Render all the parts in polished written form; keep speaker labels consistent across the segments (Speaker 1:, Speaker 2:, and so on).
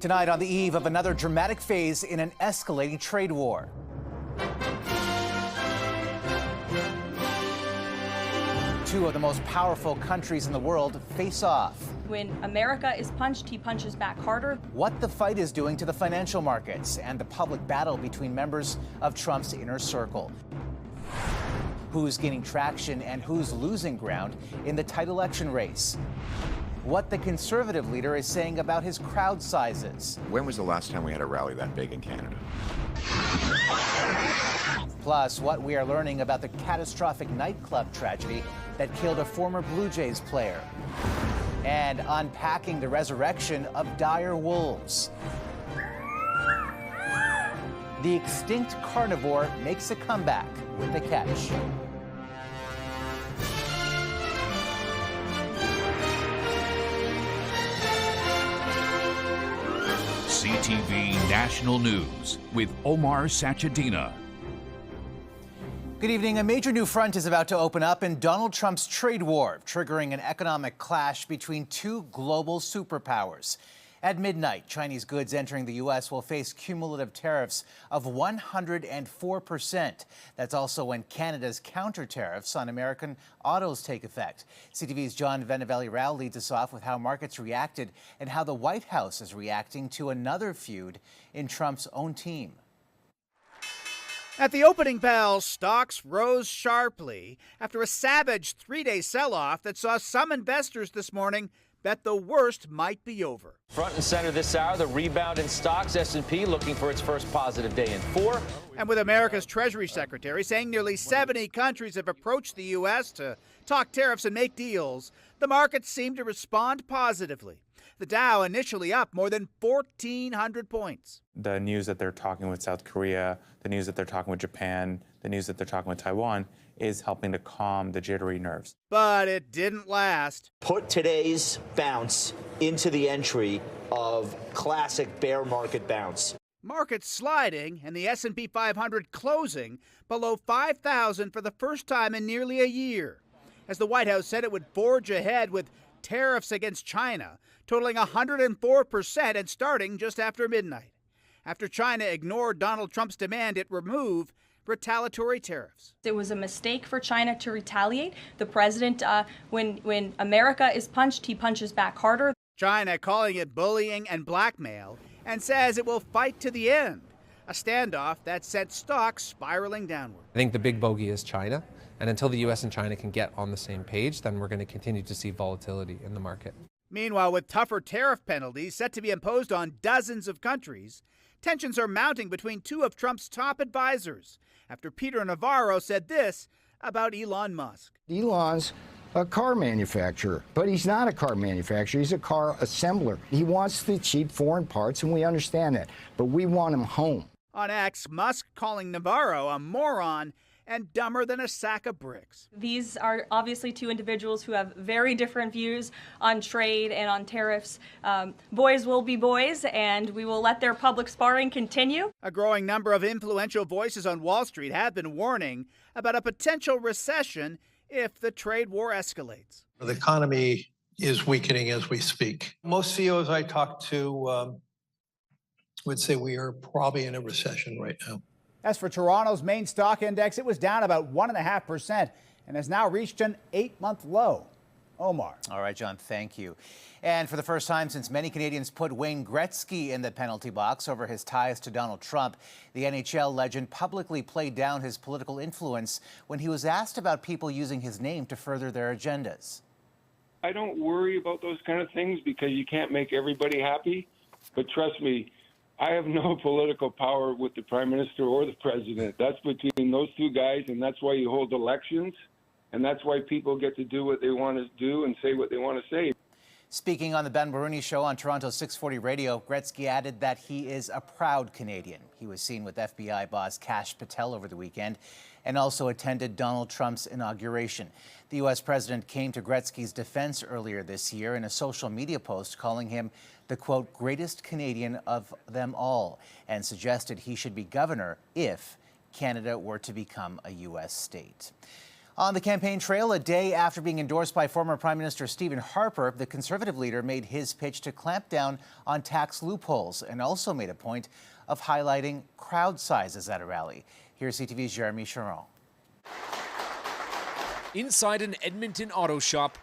Speaker 1: Tonight, on the eve of another dramatic phase in an escalating trade war. Two of the most powerful countries in the world face off.
Speaker 2: When America is punched, he punches back harder.
Speaker 1: What the fight is doing to the financial markets and the public battle between members of Trump's inner circle. Who's gaining traction and who's losing ground in the tight election race. What the Conservative leader is saying about his crowd sizes.
Speaker 3: When was the last time we had a rally that big in Canada?
Speaker 1: Plus, what we are learning about the catastrophic nightclub tragedy that killed a former Blue Jays player. And unpacking the resurrection of dire wolves. The extinct carnivore makes a comeback with a catch.
Speaker 4: CTV National News with Omar Sachedina.
Speaker 1: Good evening. A major new front is about to open up in Donald Trump's trade war, triggering an economic clash between two global superpowers. At midnight, Chinese goods entering the U.S. will face cumulative tariffs of 104%. That's also when Canada's counter tariffs on American autos take effect. CTV's John Venevelli-Rao leads us off with how markets reacted and how the White House is reacting to another feud in Trump's own team.
Speaker 5: At the opening bell, stocks rose sharply after a savage three-day sell-off that saw some investors this morning bet the worst might be over.
Speaker 6: Front and center this hour, the rebound in stocks. S&P looking for its first positive day in 4.
Speaker 5: And with America's Treasury Secretary saying nearly 70 countries have approached the U.S. to talk tariffs and make deals, the markets seem to respond positively. The Dow initially up more than 1,400 points.
Speaker 7: The news that they're talking with South Korea, the news that they're talking with Japan, the news that they're talking with Taiwan is helping to calm the jittery nerves.
Speaker 5: But it didn't last.
Speaker 8: Put today's bounce into the entry of classic bear market bounce.
Speaker 5: Markets sliding and the S&P 500 closing below 5,000 for the first time in nearly a year, as the White House said it would forge ahead with tariffs against China, totaling 104% and starting just after midnight. After China ignored Donald Trump's demand it remove retaliatory tariffs.
Speaker 2: It was a mistake for China to retaliate. The president, when America is punched, he punches back harder.
Speaker 5: China calling it bullying and blackmail and says it will fight to the end, a standoff that sent stocks spiraling downward.
Speaker 9: I think the big bogey is China, and until the U.S. and China can get on the same page, then we're going to continue to see volatility in the market.
Speaker 5: Meanwhile, with tougher tariff penalties set to be imposed on dozens of countries, tensions are mounting between two of Trump's top advisors after Peter Navarro said this about Elon Musk.
Speaker 10: Elon's a car manufacturer, but he's not a car manufacturer. He's a car assembler. He wants the cheap foreign parts, and we understand that, but we want him home.
Speaker 5: On X, Musk calling Navarro a moron and dumber than a sack of bricks.
Speaker 2: These are obviously two individuals who have very different views on trade and on tariffs. Boys will be boys, and we will let their public sparring continue.
Speaker 5: A growing number of influential voices on Wall Street have been warning about a potential recession if the trade war escalates.
Speaker 11: The economy is weakening as we speak. Most CEOs I talk to would say we are probably in a recession right now.
Speaker 5: As for Toronto's main stock index, it was down about 1.5% and has now reached an 8-month low. Omar.
Speaker 1: All right, John, thank you. And for the first time since many Canadians put Wayne Gretzky in the penalty box over his ties to Donald Trump, the NHL legend publicly played down his political influence when he was asked about people using his name to further their agendas.
Speaker 12: I don't worry about those kind of things because you can't make everybody happy. But trust me, I have no political power with the Prime Minister or the President. That's between those two guys, and that's why you hold elections, and that's why people get to do what they want to do and say what they want to say.
Speaker 1: Speaking on the Ben Baruni Show on Toronto's 640 Radio, Gretzky added that he is a proud Canadian. He was seen with FBI boss Kash Patel over the weekend and also attended Donald Trump's inauguration. The U.S. president came to Gretzky's defense earlier this year in a social media post calling him the, quote, greatest Canadian of them all, and suggested he should be governor if Canada were to become a U.S. state. On the campaign trail, a day after being endorsed by former Prime Minister Stephen Harper, the Conservative leader made his pitch to clamp down on tax loopholes and also made a point of highlighting crowd sizes at a rally. Here's CTV's Jeremy Charon.
Speaker 13: Inside an Edmonton auto shop,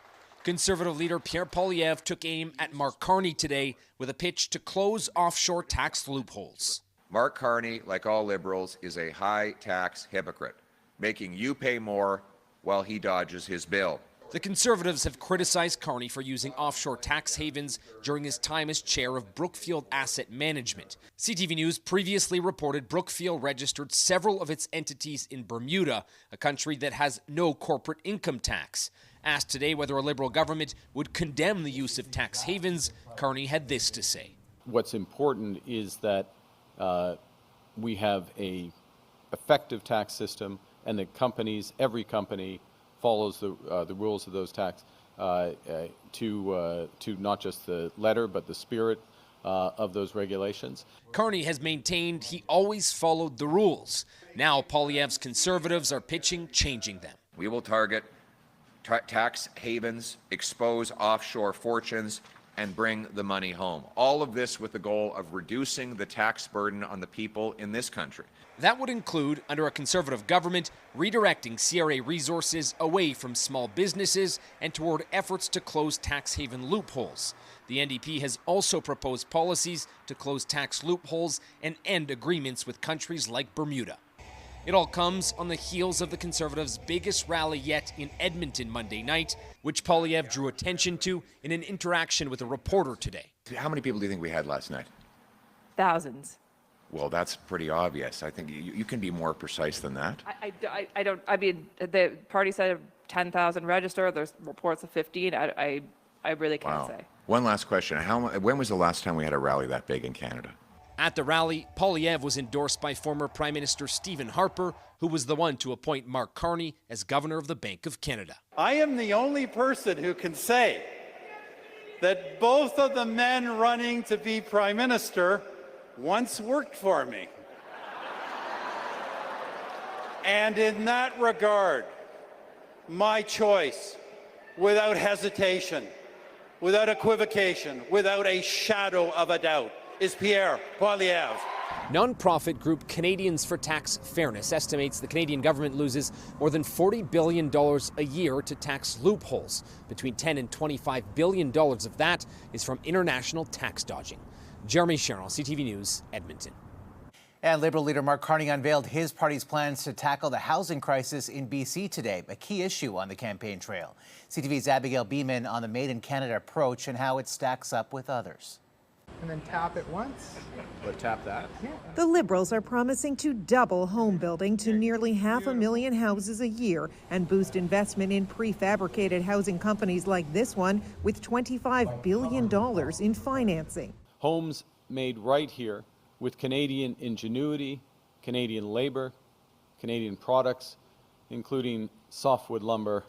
Speaker 13: Conservative leader Pierre Poilievre took aim at Mark Carney today with a pitch to close offshore tax loopholes.
Speaker 3: Mark Carney, like all Liberals, is a high tax hypocrite, making you pay more while he dodges his bill.
Speaker 13: The Conservatives have criticized Carney for using offshore tax havens during his time as chair of Brookfield Asset Management. CTV News previously reported Brookfield registered several of its entities in Bermuda, a country that has no corporate income tax. Asked today whether a Liberal government would condemn the use of tax havens, Carney had this to say.
Speaker 14: What's important is that we have an effective tax system, and that companies, every company, follows the rules of those tax to not just the letter but the spirit of those regulations.
Speaker 13: Carney has maintained he always followed the rules. Now Poilievre's Conservatives are pitching changing them.
Speaker 3: We will target tax havens, expose offshore fortunes, and bring the money home. All of this with the goal of reducing the tax burden on the people in this country.
Speaker 13: That would include, under a Conservative government, redirecting CRA resources away from small businesses and toward efforts to close tax haven loopholes. The NDP has also proposed policies to close tax loopholes and end agreements with countries like Bermuda. It all comes on the heels of the Conservatives' biggest rally yet in Edmonton Monday night, which Poilievre drew attention to in an interaction with a reporter today.
Speaker 3: How many people do you think we had last night?
Speaker 15: Thousands.
Speaker 3: Well, that's pretty obvious. I think you can be more precise than that.
Speaker 15: I don't, I mean, the party said 10,000 registered. There's reports of 15. I really can't say.
Speaker 3: One last question. When was the last time we had a rally that big in Canada?
Speaker 13: At the rally, Poilievre was endorsed by former Prime Minister Stephen Harper, who was the one to appoint Mark Carney as Governor of the Bank of Canada.
Speaker 16: I am the only person who can say that both of the men running to be Prime Minister once worked for me. And in that regard, my choice, without hesitation, without equivocation, without a shadow of a doubt, is Pierre Poilievre.
Speaker 13: Non-profit group Canadians for Tax Fairness estimates the Canadian government loses more than $40 billion a year to tax loopholes. Between $10 and $25 billion of that is from international tax dodging. Jeremy Charon, CTV News, Edmonton.
Speaker 1: And Liberal leader Mark Carney unveiled his party's plans to tackle the housing crisis in BC today, a key issue on the campaign trail. CTV's Abigail Beeman on the Made in Canada approach and how it stacks up with others.
Speaker 17: And then tap it once.
Speaker 14: But tap that.
Speaker 17: Yeah.
Speaker 18: The Liberals are promising to double home building to nearly 500,000 houses a year and boost investment in prefabricated housing companies like this one with $25 billion in financing.
Speaker 14: Homes made right here with Canadian ingenuity, Canadian labor, Canadian products, including softwood lumber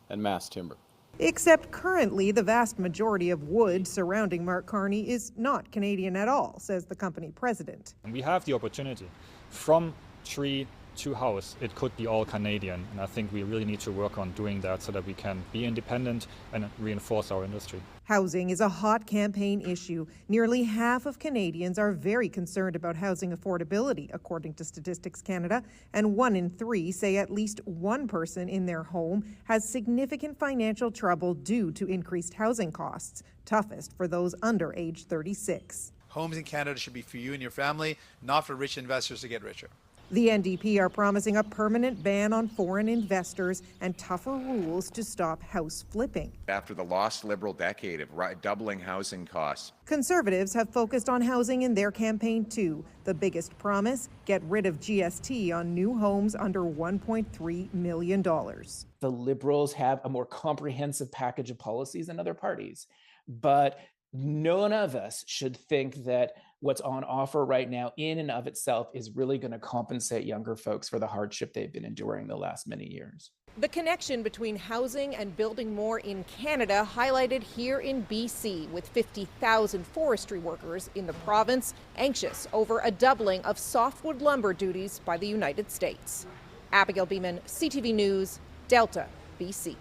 Speaker 14: and mass timber.
Speaker 18: Except currently, the vast majority of wood surrounding Mark Carney is not Canadian at all, says the company president.
Speaker 19: We have the opportunity from tree to house. It could be all Canadian, and I think we really need to work on doing that so that we can be independent and reinforce our industry.
Speaker 18: Housing is a hot campaign issue. Nearly half of Canadians are very concerned about housing affordability, according to Statistics Canada, and 1 in 3 say at least one person in their home has significant financial trouble due to increased housing costs, toughest for those under age 36.
Speaker 20: Homes in Canada should be for you and your family, not for rich investors to get richer.
Speaker 18: The NDP are promising a permanent ban on foreign investors and tougher rules to stop house flipping.
Speaker 3: After the lost Liberal decade of doubling housing costs.
Speaker 18: Conservatives have focused on housing in their campaign too. The biggest promise, get rid of GST on new homes under $1.3 million.
Speaker 21: The Liberals have a more comprehensive package of policies than other parties, but none of us should think that what's on offer right now in and of itself is really going to compensate younger folks for the hardship they've been enduring the last many years.
Speaker 18: The connection between housing and building more in Canada highlighted here in BC, with 50,000 forestry workers in the province anxious over a doubling of softwood lumber duties by the United States. Abigail Beeman, CTV News,
Speaker 4: Delta, BC.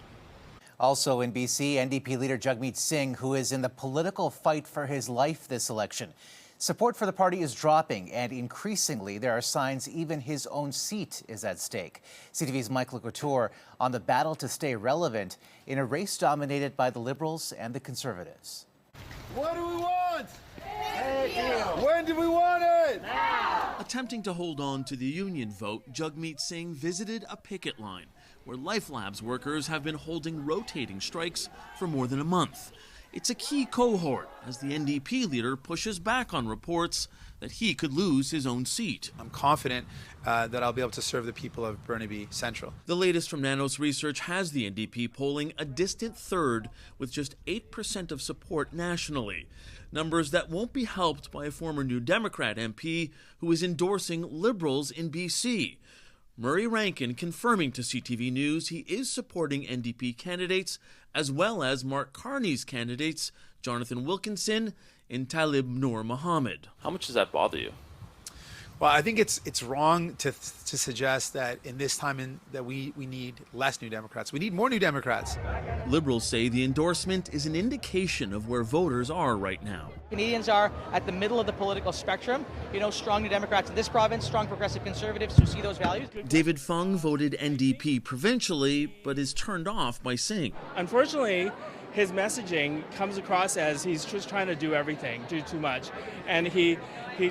Speaker 1: Also in BC, NDP leader Jagmeet Singh, who is in the political fight for his life this election. Support for the party is dropping, and increasingly there are signs even his own seat is at stake. CTV's Mike Couture on the battle to stay relevant in a race dominated by the Liberals and the Conservatives.
Speaker 22: What do we want? When do we want it?
Speaker 23: Now. Attempting to hold on to the union vote, Jagmeet Singh visited a picket line where Life Labs workers have been holding rotating strikes for more than a month. It's a key cohort as the NDP leader pushes back on reports that he could lose his own seat.
Speaker 20: I'm confident that I'll be able to serve the people of Burnaby Central.
Speaker 23: The latest from Nanos research has the NDP polling a distant third with just 8% of support nationally. Numbers that won't be helped by a former New Democrat MP who is endorsing Liberals in BC. Murray Rankin confirming to CTV News he is supporting NDP candidates as well as Mark Carney's candidates, Jonathan Wilkinson and Talib Noor Mohammed.
Speaker 24: How much does that bother you?
Speaker 20: Well, I think it's wrong to suggest that in this time that we need less New Democrats. We need more New Democrats.
Speaker 23: Liberals say the endorsement is an indication of where voters are right now.
Speaker 25: Canadians are at the middle of the political spectrum. You know, strong New Democrats in this province, strong progressive Conservatives who see those values.
Speaker 23: David Fung voted NDP provincially, but is turned off by Singh.
Speaker 26: Unfortunately, his messaging comes across as he's just trying to do everything, do too much. And he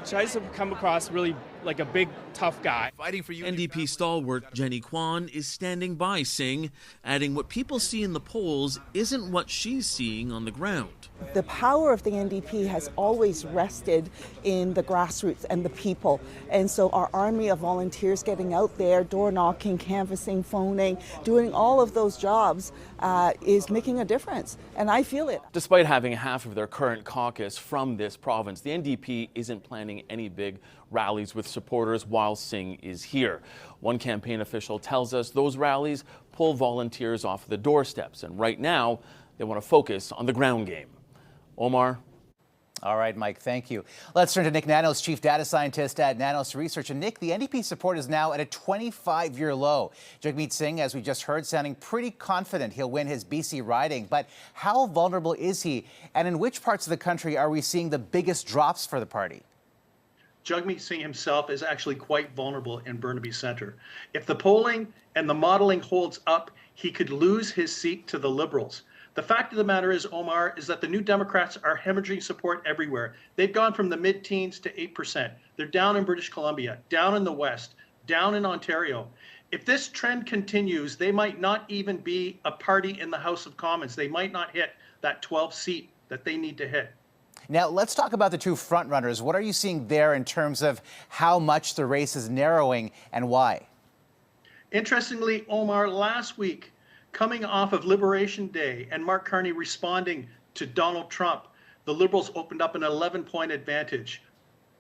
Speaker 26: tries to come across really like a big, tough guy.
Speaker 20: Fighting for you.
Speaker 23: NDP stalwart Jenny Kwan is standing by Singh, adding what people see in the polls isn't what she's seeing on the ground.
Speaker 27: The power of the NDP has always rested in the grassroots and the people. And so our army of volunteers getting out there, door knocking, canvassing, phoning, doing all of those jobs is making a difference. And I feel it.
Speaker 24: Despite having half of their current caucus from this province, the NDP isn't planning any big rallies with supporters while Singh is here. One campaign official tells us those rallies pull volunteers off the doorsteps, and right now they want to focus on the ground game. Omar?
Speaker 1: All right, Mike, thank you. Let's turn to Nick Nanos, Chief Data Scientist at Nanos Research. And Nick, the NDP support is now at a 25-year low. Jagmeet Singh, as we just heard, sounding pretty confident he'll win his BC riding. But how vulnerable is he? And in which parts of the country are we seeing the biggest drops for the party?
Speaker 28: Jagmeet Singh himself is actually quite vulnerable in Burnaby Centre. If the polling and the modeling holds up, he could lose his seat to the Liberals. The fact of the matter is, Omar, is that the New Democrats are hemorrhaging support everywhere. They've gone from the mid-teens to 8%. They're down in British Columbia, down in the West, down in Ontario. If this trend continues, they might not even be a party in the House of Commons. They might not hit that 12th seat that they need to hit.
Speaker 1: Now, let's talk about the two frontrunners. What are you seeing there in terms of how much the race is narrowing and why?
Speaker 28: Interestingly, Omar, last week, coming off of Liberation Day and Mark Carney responding to Donald Trump, the Liberals opened up an 11-point advantage.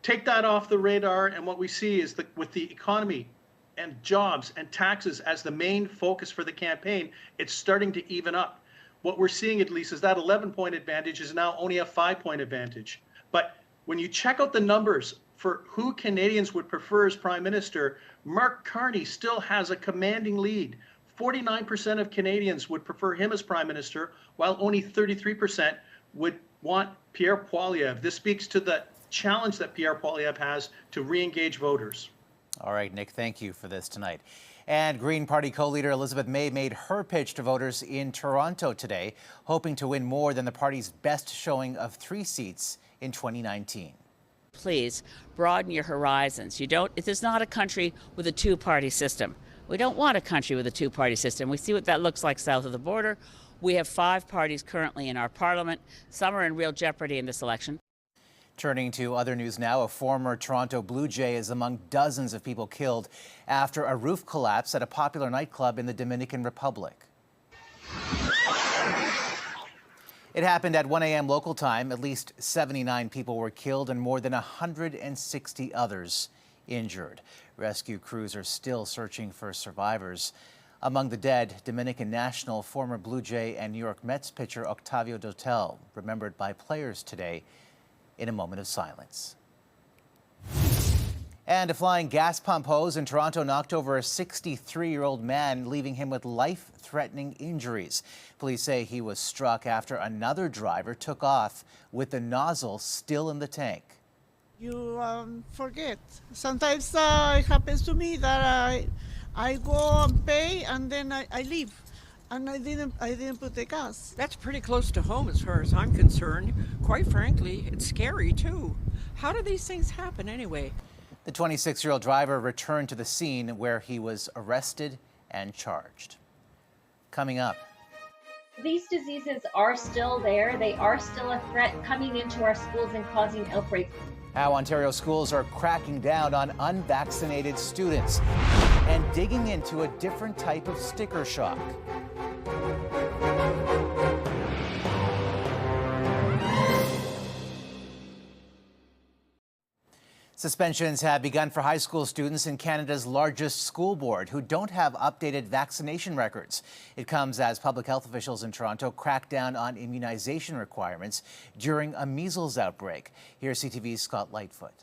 Speaker 28: Take that off the radar, and what we see is that with the economy and jobs and taxes as the main focus for the campaign, it's starting to even up. What we're seeing, at least, is that 11-point advantage is now only a 5-point advantage. But when you check out the numbers for who Canadians would prefer as Prime Minister, Mark Carney still has a commanding lead. 49% of Canadians would prefer him as Prime Minister, while only 33% would want Pierre Poilievre. This speaks to the challenge that Pierre Poilievre has to re-engage voters.
Speaker 1: All right, Nick, thank you for this tonight. And Green Party co-leader Elizabeth May made her pitch to voters in Toronto today, hoping to win more than the party's best showing of 3 seats in 2019.
Speaker 29: Please broaden your horizons. This is not a country with a two-party system. We don't want a country with a two-party system. We see what that looks like south of the border. We have 5 parties currently in our parliament. Some are in real jeopardy in this election.
Speaker 1: Turning to other news now, a former Toronto Blue Jay is among dozens of people killed after a roof collapse at a popular nightclub in the Dominican Republic. It happened at 1 a.m. local time. At least 79 people were killed and more than 160 others injured. Rescue crews are still searching for survivors. Among the dead, Dominican national, former Blue Jay and New York Mets pitcher Octavio Dotel, remembered by players today in a moment of silence. And a flying gas pump hose in Toronto knocked over a 63-year-old man, leaving him with life-threatening injuries. Police say he was struck after another driver took off with the nozzle still in the tank.
Speaker 2: You forget. Sometimes it happens to me that I go and pay and then I leave. And I didn't put the gas.
Speaker 4: That's pretty close to home as far as I'm concerned. Quite frankly, it's scary too. How do these things happen anyway?
Speaker 1: The 26-year-old driver returned to the scene where he was arrested and charged. Coming up.
Speaker 5: These diseases are still there. They are still a threat coming into our schools and causing outbreaks.
Speaker 1: How Ontario schools are cracking down on unvaccinated students and digging into a different type of sticker shock. Suspensions have begun for high school students in Canada's largest school board who don't have updated vaccination records. It comes as public health officials in Toronto crack down on immunization requirements during a measles outbreak. Here's CTV's Scott Lightfoot.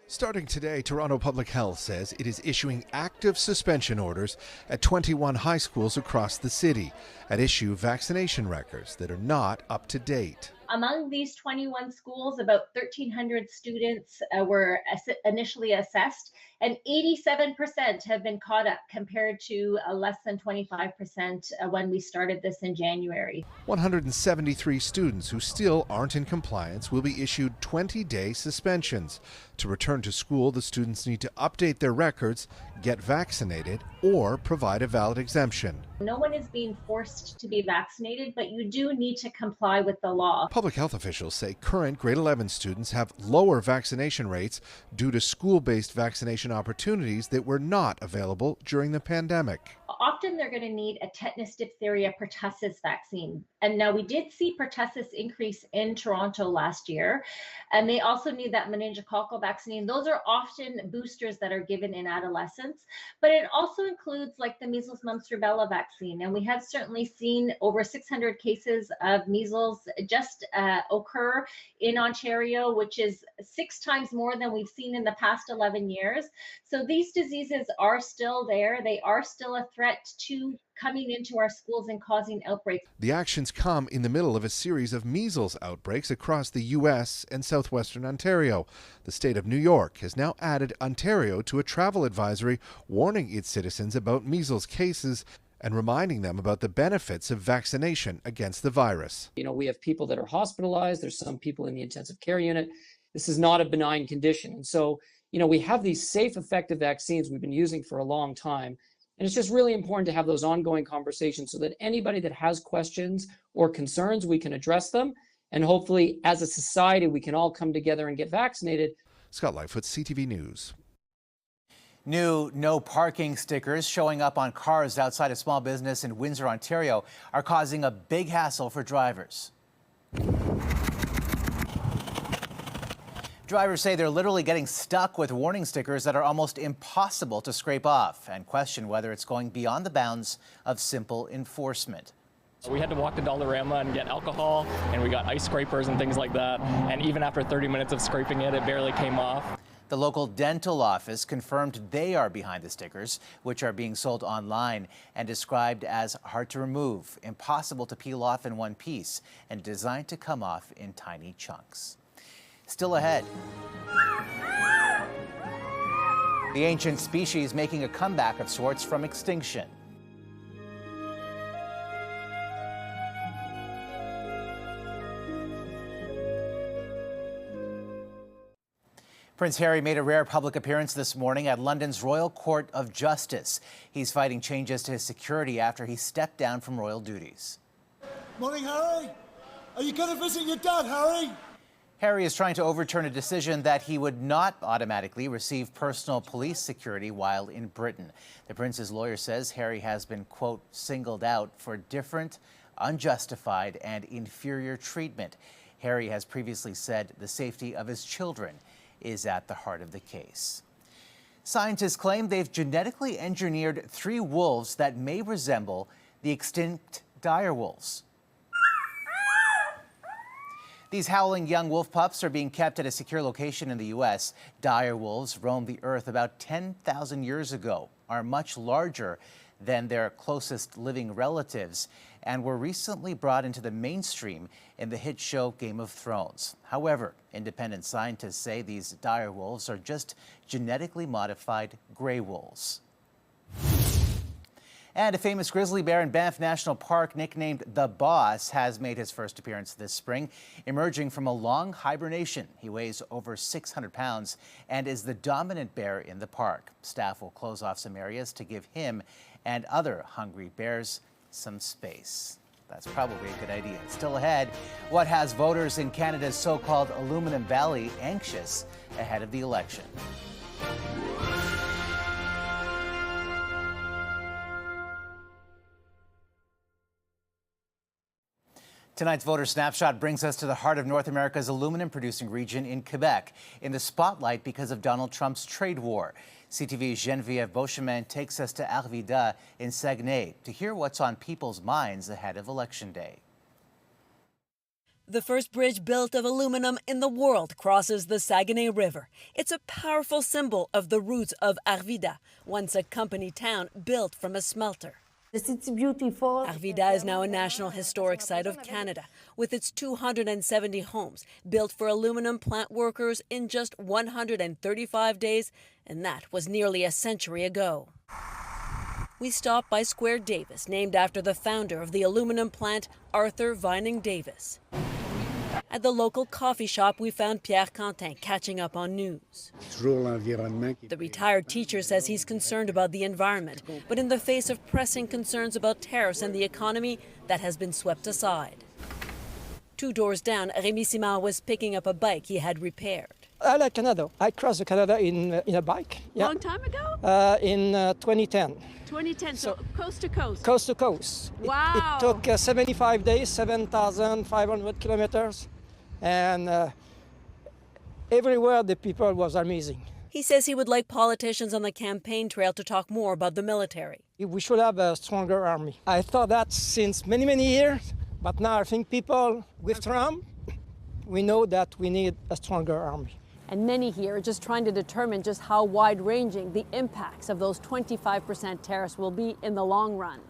Speaker 6: Starting today, Toronto Public Health says it is issuing active suspension orders at 21 high schools across the city at issue vaccination records that are not up to date.
Speaker 5: Among these 21 schools, about 1,300 students were initially assessed, and 87% have been caught up compared to less than 25% when we started this in January.
Speaker 6: 173 students who still aren't in compliance will be issued 20-day suspensions. To return to school, the students need to update their records, get vaccinated, or provide a valid exemption.
Speaker 5: No one is being forced to be vaccinated, but you do need to comply with the law.
Speaker 6: Public health officials say current grade 11 students have lower vaccination rates due to school-based vaccination opportunities that were not available during the pandemic.
Speaker 5: Often they're going to need a tetanus, diphtheria, pertussis vaccine. And now we did see pertussis increase in Toronto last year. And they also need that meningococcal vaccine. Those are often boosters that are given in adolescence. But it also includes like the measles, mumps, rubella vaccine. And we have certainly seen over 600 cases of measles just occur in Ontario, which is 6 times more than we've seen in the past 11 years. So these diseases are still there. They are still a threat to coming into our schools and causing outbreaks.
Speaker 6: The actions come in the middle of a series of measles outbreaks across the U.S. and southwestern Ontario. The state of New York has now added Ontario to a travel advisory warning its citizens about measles cases and reminding them about the benefits of vaccination against the virus.
Speaker 7: You know, we have people that are hospitalized. There's some people in the intensive care unit. This is not a benign condition. And so, you know, we have these safe, effective vaccines we've been using for a long time. And it's just really important to have those ongoing conversations so that anybody that has questions or concerns, we can address them. And hopefully, as a society, we can all come together and get vaccinated.
Speaker 6: Scott Lightfoot, CTV News.
Speaker 1: New no parking stickers showing up on cars outside a small business in Windsor, Ontario, are causing a big hassle for drivers. Drivers say they're literally getting stuck with warning stickers that are almost impossible to scrape off and question whether it's going beyond the bounds of simple enforcement.
Speaker 8: We had to walk to Dollarama and get alcohol, and we got ice scrapers and things like that. And even after 30 minutes of scraping it, it barely came off.
Speaker 1: The local dental office confirmed they are behind the stickers, which are being sold online and described as hard to remove, impossible to peel off in one piece, and designed to come off in tiny chunks. Still ahead, the ancient species making a comeback of sorts from extinction. Prince Harry made a rare public appearance this morning at London's Royal Court of Justice. He's fighting changes to his security after he stepped down from royal duties.
Speaker 22: Morning, Harry. Are you going to visit your dad, Harry?
Speaker 1: Harry is trying to overturn a decision that he would not automatically receive personal police security while in Britain. The prince's lawyer says Harry has been, quote, singled out for different, unjustified, and inferior treatment. Harry has previously said the safety of his children is at the heart of the case. Scientists claim they've genetically engineered 3 wolves that may resemble the extinct dire wolves. These howling young wolf pups are being kept at a secure location in the U.S. Dire wolves roamed the earth about 10,000 years ago, are much larger than their closest living relatives, and were recently brought into the mainstream in the hit show Game of Thrones. However, independent scientists say these dire wolves are just genetically modified gray wolves. And a famous grizzly bear in Banff National Park, nicknamed the Boss, has made his first appearance this spring, emerging from a long hibernation. He weighs over 600 pounds and is the dominant bear in the park. Staff will close off some areas to give him and other hungry bears some space. That's probably a good idea. Still ahead, what has voters in Canada's so-called Aluminum Valley anxious ahead of the election? Tonight's Voter Snapshot brings us to the heart of North America's aluminum-producing region in Quebec, in the spotlight because of Donald Trump's trade war. CTV's Geneviève Beauchemin takes us to Arvida in Saguenay to hear what's on people's minds ahead of Election Day.
Speaker 9: The first bridge built of aluminum in the world crosses the Saguenay River. It's a powerful symbol of the roots of Arvida, once a company town built from a smelter.
Speaker 10: It's beautiful.
Speaker 9: Arvida is now a National Historic Site of Canada, with its 270 homes built for aluminum plant workers in just 135 days, and that was nearly a century ago. We stopped by Square Davis, named after the founder of the aluminum plant, Arthur Vining Davis. At the local coffee shop, we found Pierre Poilievre catching up on news. The retired teacher says he's concerned about the environment, but in the face of pressing concerns about tariffs and the economy, that has been swept aside. 2 doors down, Rémi Simard was picking up a bike he had repaired.
Speaker 11: I like Canada. I crossed Canada in a bike. Yeah.
Speaker 9: Long time ago?
Speaker 11: In 2010.
Speaker 9: 2010, so coast to coast?
Speaker 11: Coast to coast.
Speaker 9: Wow.
Speaker 11: It took 75 days, 7,500 kilometers. And everywhere the people was amazing.
Speaker 9: He says he would like politicians on the campaign trail to talk more about the military.
Speaker 11: We should have a stronger army. I thought that since many, many years, but now I think people with Trump, we know that we need a stronger army.
Speaker 9: And many here are just trying to determine just how wide-ranging the impacts of those 25% tariffs will be in the long run.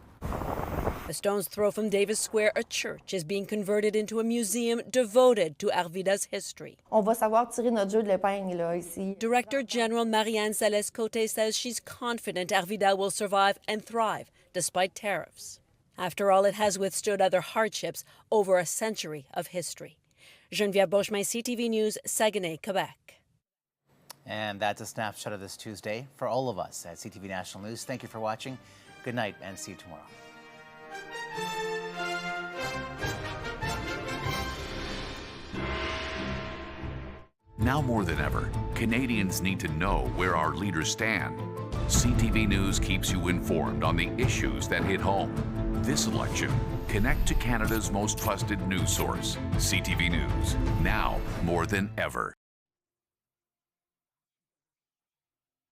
Speaker 9: A stone's throw from Davis Square, a church is being converted into a museum devoted to Arvida's history.
Speaker 10: On va savoir tirer notre jeu de l'épingle là ici.
Speaker 9: Director General Marianne Salès-Côté says she's confident Arvida will survive and thrive despite tariffs. After all, it has withstood other hardships over a century of history. Geneviève Beauchemin, CTV News, Saguenay, Quebec.
Speaker 1: And that's a snapshot of this Tuesday. For all of us at CTV National News, thank you for watching. Good night and see you tomorrow.
Speaker 12: Now more than ever, Canadians need to know where our leaders stand. CTV News keeps you informed on the issues that hit home. This election, connect to Canada's most trusted news source, CTV News, now more than ever.